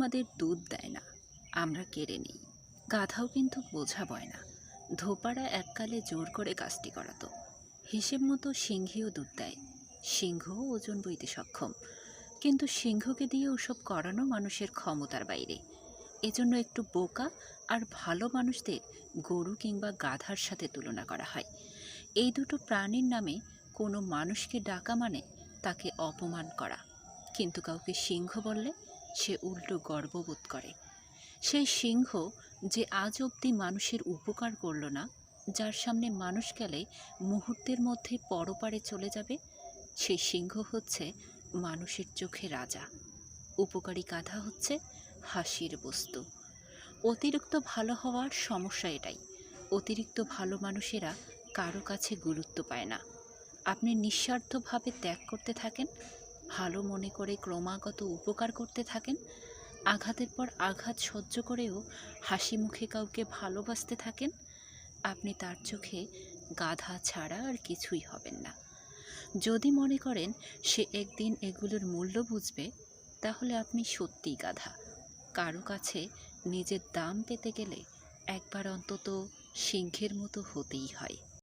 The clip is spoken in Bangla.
আমাদের দুধ দেয় না, আমরা কেড়ে নিই। গাধাও কিন্তু বোঝা বয় না। ধোপারা এককালে জোর করে কাজটি করাতো। হিসেব মতো সিংহীও দুধ দেয়, সিংহও ওজন বইতে সক্ষম। কিন্তু সিংহকে দিয়ে ওসব করানো মানুষের ক্ষমতার বাইরে। এজন্য একটু বোকা আর ভালো মানুষদের গরু কিংবা গাধার সাথে তুলনা করা হয়। এই দুটো প্রাণীর নামে কোনো মানুষকে ডাকা মানে তাকে অপমান করা। কিন্তু কাউকে সিংহ বললে সে উল্টো গর্ববোধ করে। সেই সিংহ যে আজ অবধি মানুষের উপকার করল না, যার সামনে মানুষ গেলে মুহূর্তের মধ্যে পরপারে চলে যাবে, সেই সিংহ হচ্ছে মানুষের চোখে রাজা। উপকারী গাধা হচ্ছে হাসির বস্তু। অতিরিক্ত ভালো হওয়ার সমস্যা এটাই, অতিরিক্ত ভালো মানুষেরা কারো কাছে গুরুত্ব পায় না। আপনি নিঃস্বার্থভাবে ত্যাগ করতে থাকেন, ভালো মনে করে ক্রমাগত উপকার করতে থাকেন, আঘাতের পর আঘাত সহ্য করেও হাসি মুখে কাউকে ভালোবাসতে থাকেন, আপনি তার চোখে গাধা ছাড়া আর কিছুই হবেন না। যদি মনে করেন সে একদিন এগুলোর মূল্য বুঝবে, তাহলে আপনি সত্যিই গাধা। কারো কাছে নিজের দাম পেতে গেলে একবার অন্তত সিংহের মতো হতেই হয়।